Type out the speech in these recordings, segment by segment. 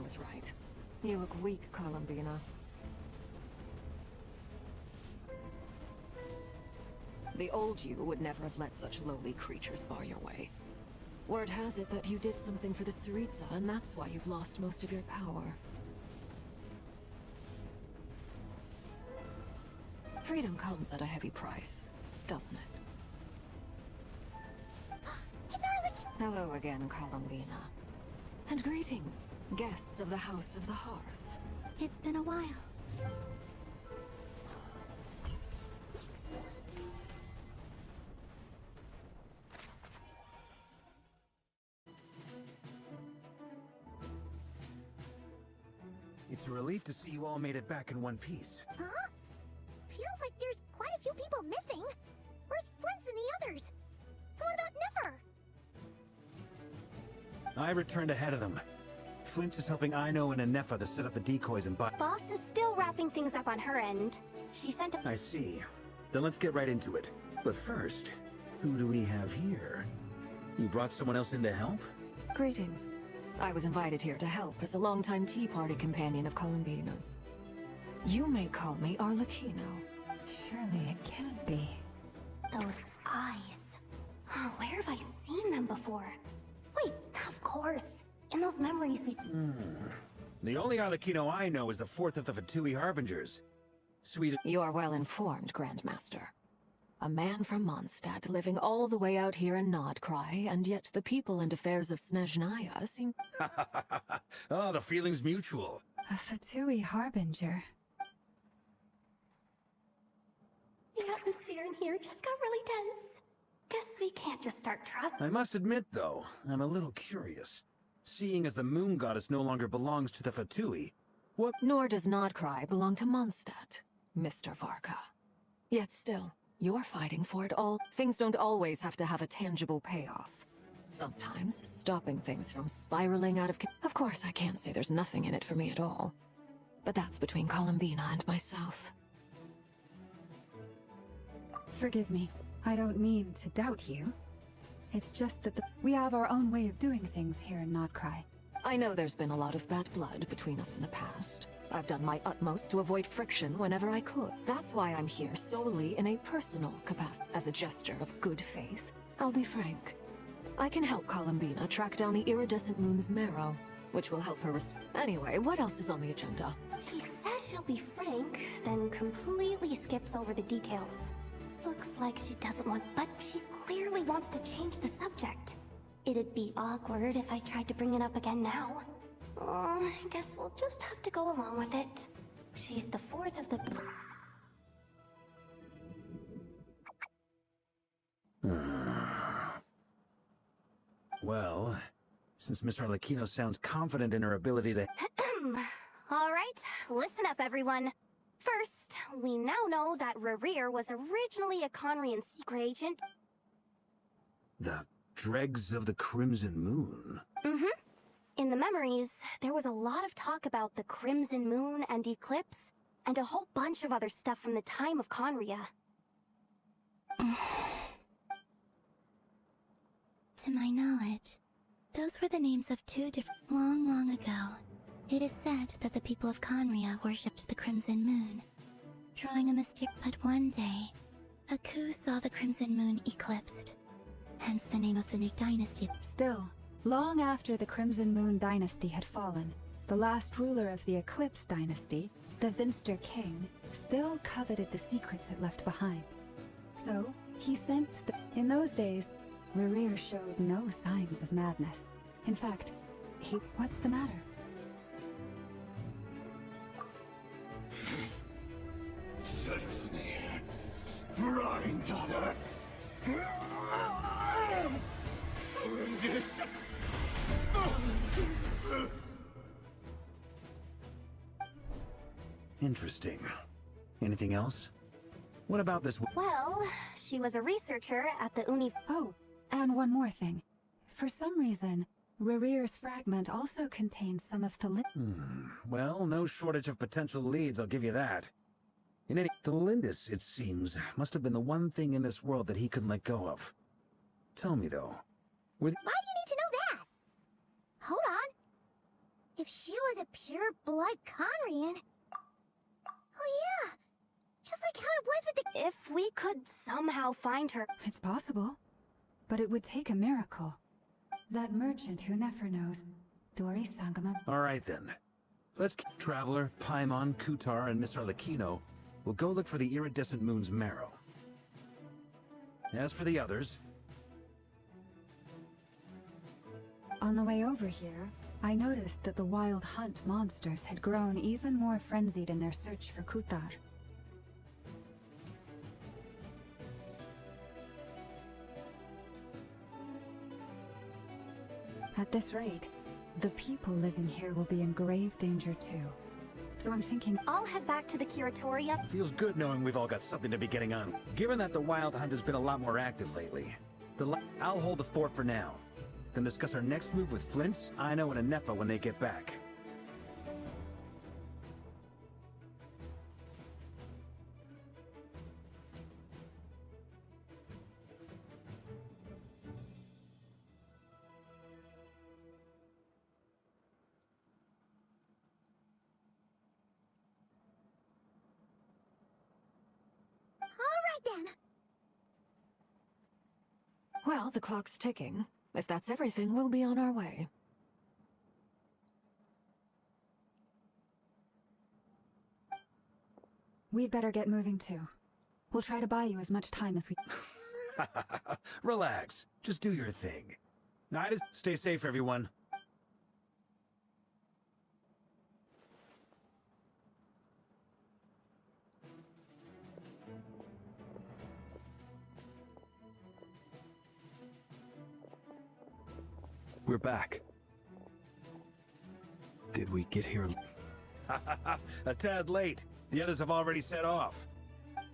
was right. You look weak, Columbina. The old you would never have let such lowly creatures bar your way. Word has it that you did something for the Tsaritsa, and that's why you've lost most of your power. Freedom comes at a heavy price, doesn't it? It's Arlecchino! Hello again, Columbina. And greetings, guests of the House of the Hearth. It's been a while. It's a relief to see you all made it back in one piece. Huh? Feels like there's quite a few people missing. Where's Flint's and the others? What about Nefer? I returned ahead of them. Flint is helping Aino and Nefa to set up the decoys and Boss is still wrapping things up on her end. She sent a- I see. Then let's get right into it. But first, who do we have here? You brought someone else in to help? Greetings. I was invited here to help as a longtime Tea Party companion of Columbina's. You may call me Arlecchino. Surely it can't be. Those eyes. Oh, where have I seen them before? Wait, of course. In those memories we... The only Arlecchino I know is the fourth of the Fatui Harbingers. Sweet... You are well informed, Grandmaster. A man from Mondstadt living all the way out here in Nodkrai, and yet the people and affairs of Snezhnaya seem... Oh, the feeling's mutual. A Fatui Harbinger. The atmosphere in here just got really tense. Guess we can't just start trusting. I must admit, though, I'm a little curious. Seeing as the moon goddess no longer belongs to the Fatui, what... Nor does Nodkrai belong to Mondstadt, Mr. Varka. Yet still, you're fighting for it all. Things don't always have to have a tangible payoff. Sometimes, stopping things from spiraling out of... Of course, I can't say there's nothing in it for me at all. But that's between Columbina and myself. Forgive me. I don't mean to doubt you. It's just that we have our own way of doing things here in Nodkrai. I know there's been a lot of bad blood between us in the past. I've done my utmost to avoid friction whenever I could. That's why I'm here solely in a personal capacity. As a gesture of good faith, I'll be frank. I can help Columbina track down the iridescent moon's marrow, which will help her Anyway, what else is on the agenda? She says she'll be frank, then completely skips over the details. Looks like she doesn't want, but she clearly wants to change the subject. It'd be awkward if I tried to bring it up again now. I guess we'll just have to go along with it. She's the fourth of the... Well, since Mr. Arlecchino sounds confident in her ability to... Alright, listen up everyone. First, we now know that Rerir was originally a Conrian secret agent. The dregs of the Crimson Moon. In the memories, there was a lot of talk about the Crimson Moon and Eclipse, and a whole bunch of other stuff from the time of Conria. To my knowledge, those were the names of two different... Long ago, it is said that the people of Conria worshipped the Crimson Moon, drawing a mysterious... But one day, a coup saw the Crimson Moon eclipsed, hence the name of the new dynasty. Still, long after the Crimson Moon dynasty had fallen, the last ruler of the Eclipse dynasty, the Vinster King, still coveted the secrets it left behind. So, he sent the... In those days, Rerir showed no signs of madness. In fact, What's the matter? Granddaughter. Interesting. Anything else? What about this? Well, she was a researcher at the Oh, and one more thing. For some reason, Rerir's fragment also contains some of the Well, no shortage of potential leads, I'll give you that. The Lindis, it seems, must have been the one thing in this world that he couldn't let go of. Tell me, though, Why do you need to know that? Hold on. If she was a pure-blood Conrian... Oh yeah! Just like how it was with the... If we could somehow find her... It's possible, but it would take a miracle. That merchant who never knows, Dori Sangama. All right then. Let's Traveler, Paimon, Kutar, and Miss Arlecchino will go look for the iridescent moon's marrow. As for the others... On the way over here, I noticed that the Wild Hunt monsters had grown even more frenzied in their search for Kutar. At this rate, the people living here will be in grave danger too. So I'm thinking I'll head back to the Curatoria. Feels good knowing we've all got something to be getting on. Given that the Wild Hunt has been a lot more active lately, I'll hold the fort for now. Then discuss our next move with Flints, Aino, and Anefa when they get back. Then. Well, the clock's ticking. If that's everything, we'll be on our way. we'd better get moving too. We'll try to buy you as much time as we... Relax. Just do your thing. Stay safe, everyone. We're back. Did we get here? A tad late. The others have already set off.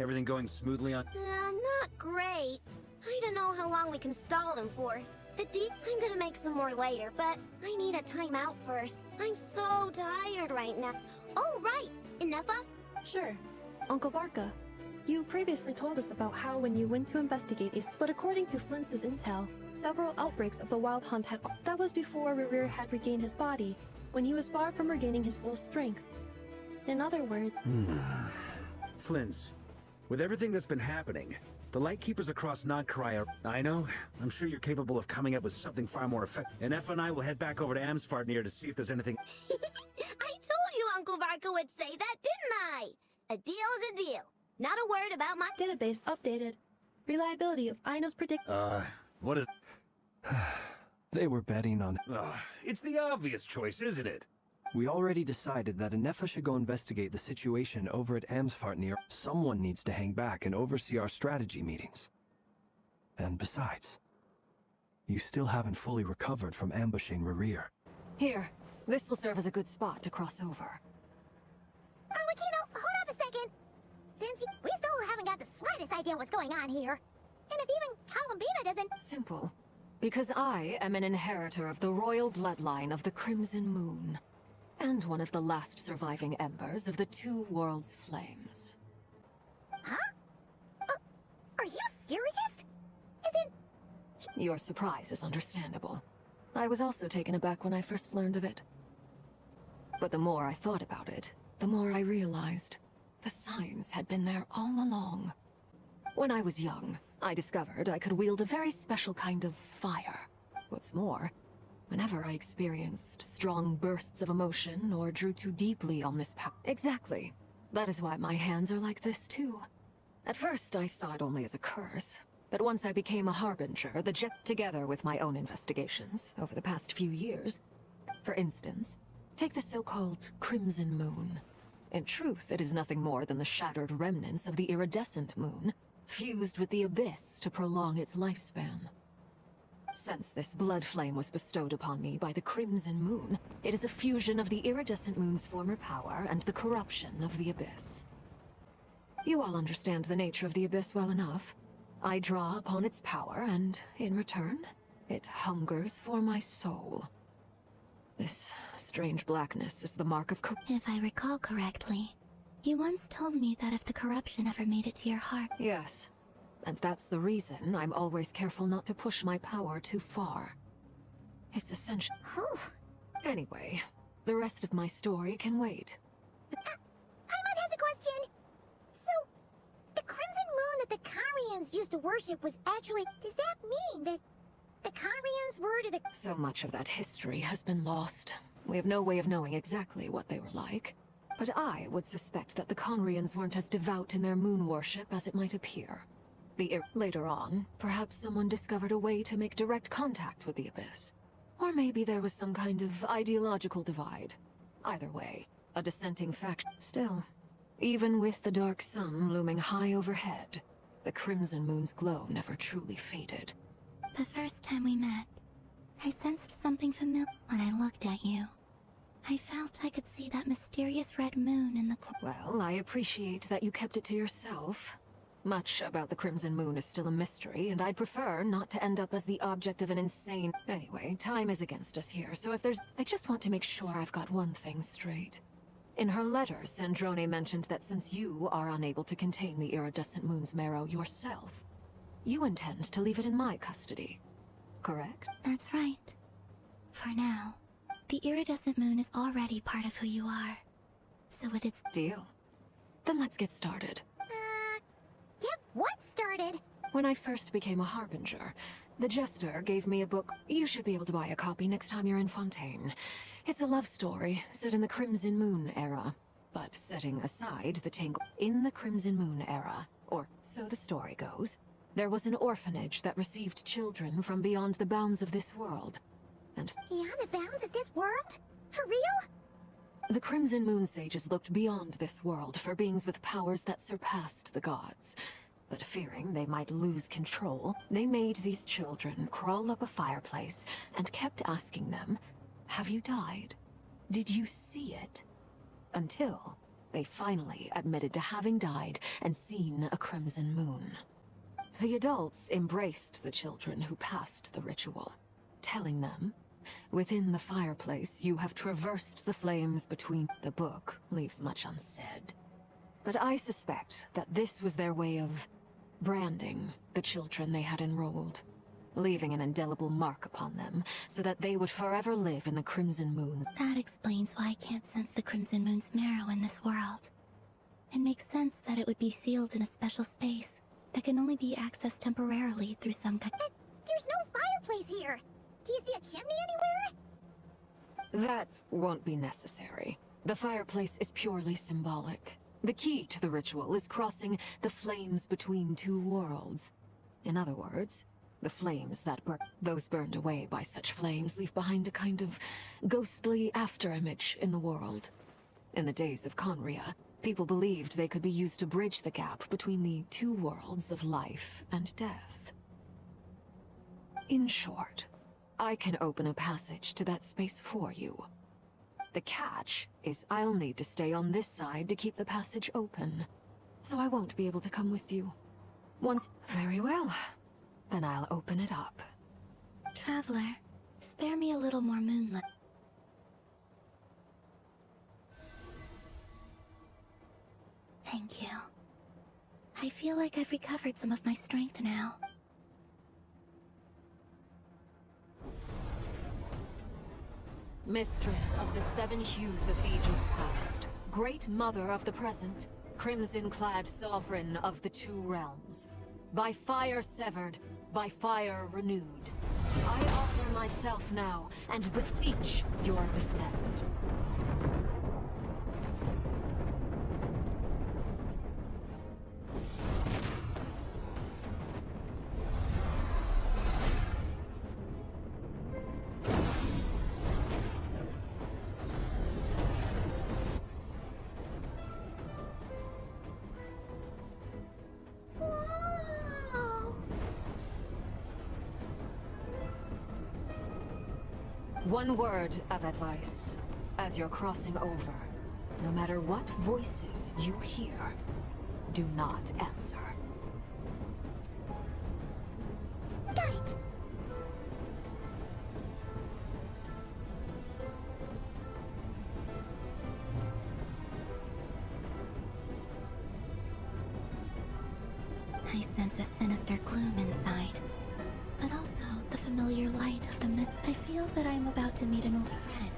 Everything going smoothly on... Not great. I don't know how long we can stall them for. I'm gonna make some more later, but I need a timeout first. I'm so tired right now. Oh, right! Inefa? Sure. Uncle Varka, you previously told us about how when you went to investigate but according to Flints's intel, several outbreaks of the Wild Hunt had... That was before Rerir had regained his body, when he was far from regaining his full strength. In other words... Flints, with everything that's been happening, the Lightkeepers across Krai are... I know, I'm sure you're capable of coming up with something far more effective. And F and I will head back over to Amsfartnir to see if there's anything... I told you Uncle Varka would say that, didn't I? A deal's a deal. Not a word about my... Database updated. Reliability of Aino's predict... what is... They were betting on... it's the obvious choice, isn't it? We already decided that Anefa should go investigate the situation over at Amsfartnir. Someone needs to hang back and oversee our strategy meetings. And besides, you still haven't fully recovered from ambushing Rerir. Here, this will serve as a good spot to cross over. Arlecchino, hold up a second! Since we still haven't got the slightest idea what's going on here. And if even Columbina doesn't... Simple. Because I am an inheritor of the royal bloodline of the Crimson Moon. And one of the last surviving embers of the Two Worlds' flames. Huh? Are you serious? Your surprise is understandable. I was also taken aback when I first learned of it. But the more I thought about it, the more I realized the signs had been there all along. When I was young, I discovered I could wield a very special kind of fire. What's more, whenever I experienced strong bursts of emotion or drew too deeply on this power... Exactly. That is why my hands are like this too. At first, I saw it only as a curse. But once I became a harbinger, together with my own investigations over the past few years. For instance, take the so-called Crimson Moon. In truth, it is nothing more than the shattered remnants of the iridescent moon, fused with the abyss to prolong its lifespan. Since this blood flame was bestowed upon me by the Crimson Moon, it is a fusion of the iridescent moon's former power and the corruption of the abyss. You all understand the nature of the abyss well enough. I draw upon its power, and in return, it hungers for my soul. This strange blackness is the mark of If I recall correctly, you once told me that if the corruption ever made it to your heart... Yes. And that's the reason I'm always careful not to push my power too far. It's essential. Anyway, The rest of my story can wait. Paimon has a question. So, the crimson moon that the Karians used to worship was actually... Does that mean that the Karians were to the... So much of that history has been lost. We have no way of knowing exactly what they were like. But I would suspect that the Conrians weren't as devout in their moon worship as it might appear. Later on, perhaps someone discovered a way to make direct contact with the Abyss. Or maybe there was some kind of ideological divide. Either way, a dissenting faction. Still, even with the dark sun looming high overhead, the crimson moon's glow never truly faded. The first time we met, I sensed something familiar when I looked at you. I felt I could see that mysterious red moon in the Well, I appreciate that you kept it to yourself. Much about the Crimson Moon is still a mystery, and I'd prefer not to end up as the object of an insane... Anyway, time is against us here, so if there's... I just want to make sure I've got one thing straight. In her letter, Sandrone mentioned that since you are unable to contain the iridescent moon's marrow yourself, you intend to leave it in my custody. Correct? That's right. For now, the iridescent moon is already part of who you are. So with its... Deal. Then let's get started. Yep, what started? When I first became a harbinger, the jester gave me a book. You should be able to buy a copy next time you're in Fontaine. It's a love story set in the Crimson Moon era. But setting aside the tangle... In the Crimson Moon era, or so the story goes, there was an orphanage that received children from beyond the bounds of this world. And Beyond the bounds of this world? For real? the Crimson Moon sages looked beyond this world for beings with powers that surpassed the gods. But fearing they might lose control, they made these children crawl up a fireplace and kept asking them, "Have you died? Did you see it?" Until they finally admitted to having died and seen a crimson moon. The adults embraced the children who passed the ritual, telling them, "Within the fireplace you have traversed the flames between..." The book leaves much unsaid. But I suspect that this was their way of branding the children they had enrolled, leaving an indelible mark upon them so that they would forever live in the Crimson Moon's... That explains why I can't sense the Crimson Moon's marrow in this world. It makes sense that it would be sealed in a special space that can only be accessed temporarily through some kind... But there's no fireplace here! Do you see a chimney anywhere? That won't be necessary. The fireplace is purely symbolic. The key to the ritual is crossing the flames between two worlds. In other words, the flames that burn. Those burned away by such flames leave behind a kind of ghostly afterimage in the world. In the days of Conria, people believed they could be used to bridge the gap between the two worlds of life and death. In short, I can open a passage to that space for you. The catch is I'll need to stay on this side to keep the passage open, so I won't be able to come with you. Once... Very well. Then I'll open it up. Traveler, spare me a little more moonlight. Thank you. I feel like I've recovered some of my strength now. Mistress of the seven hues of ages past, great mother of the present, crimson-clad sovereign of the two realms, by fire severed, by fire renewed, I offer myself now and beseech your descent. One word of advice. As you're crossing over, no matter what voices you hear, do not answer. Got it! I sense a sinister gloom inside, but also the familiar light of the moon. I feel that I'm about to meet an old friend.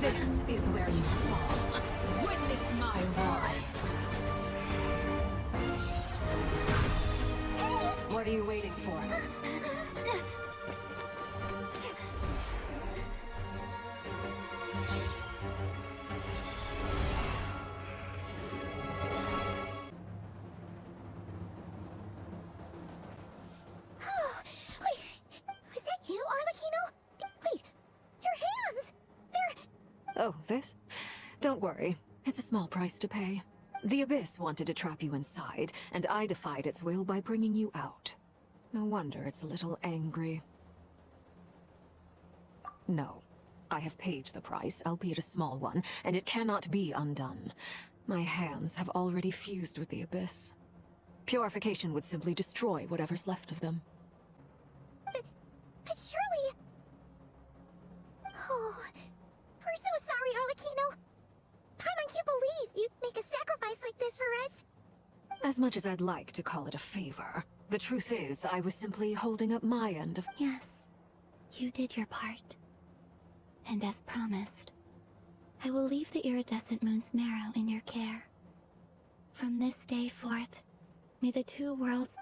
This is where you fall. Witness my rise. What are you waiting for? Wait, was that you, Arlecchino? Wait, your hands! They're... Oh, this? Don't worry. It's a small price to pay. The Abyss wanted to trap you inside, and I defied its will by bringing you out. No wonder it's a little angry. No. I have paid the price, albeit a small one, and it cannot be undone. My hands have already fused with the Abyss. Purification would simply destroy whatever's left of them. But surely... Oh, we're so sorry, Arlecchino. Paimon can't believe you'd make a sacrifice like this for us. As much as I'd like to call it a favor, the truth is I was simply holding up my end of... Yes, you did your part. And as promised, I will leave the iridescent moon's marrow in your care. From this day forth, may the two worlds...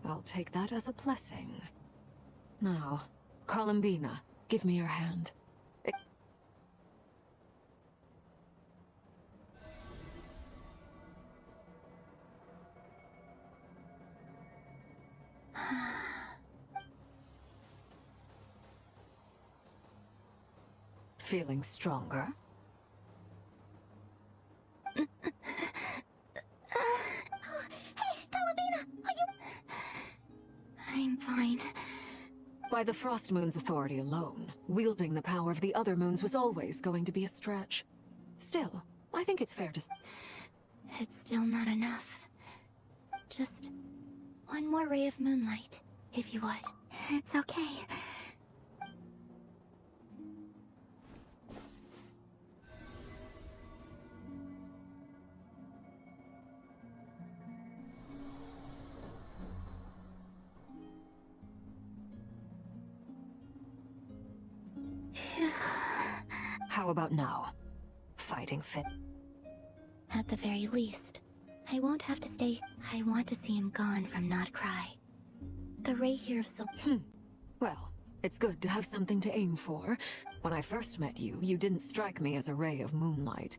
I'll take that as a blessing. Now, Columbina, give me your hand. Feeling stronger? Hey, Columbina, are you... I'm fine. By the Frost Moon's authority alone, wielding the power of the other moons was always going to be a stretch. Still, I think it's fair to... It's still not enough. Just one more ray of moonlight, if you would. It's okay. How about now? Fighting fit? At the very least, I won't have to stay. I want to see him gone from Not Cry. The ray here of so... Well, it's good to have something to aim for. When I first met you, you didn't strike me as a ray of moonlight.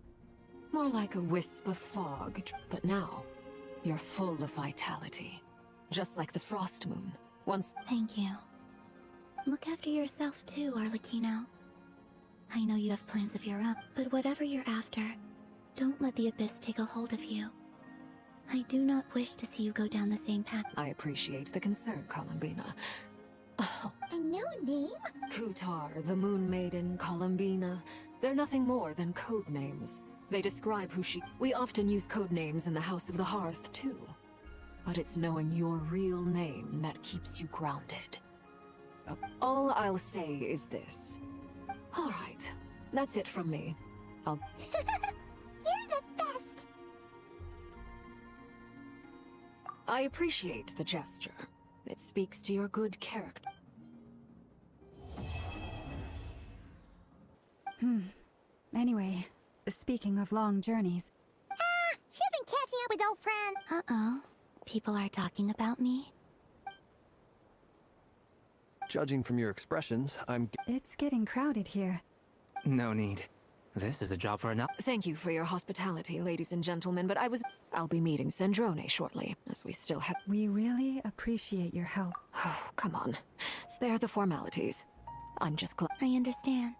More like a wisp of fog, but now, you're full of vitality. Just like the Frost Moon. Once... Thank you. Look after yourself too, Arlecchino. I know you have plans of your own, but whatever you're after, don't let the Abyss take a hold of you. I do not wish to see you go down the same path. I appreciate the concern, Columbina. Oh, A new name? Kutar, the Moon Maiden, Columbina. They're nothing more than code names. They describe who she... We often use code names in the House of the Hearth, too. But it's knowing your real name that keeps you grounded. All I'll say is this. All right, that's it from me. You're the best! I appreciate the gesture. It speaks to your good character. Anyway, speaking of long journeys, She's been catching up with old friend. Uh-oh. People are talking about me? Judging from your expressions, it's getting crowded here. No need. This is a job for an... Thank you for your hospitality, ladies and gentlemen, but I'll be meeting Sandrone shortly, as we still have... We really appreciate your help. Oh, come on. Spare the formalities. I'm just glad... I understand.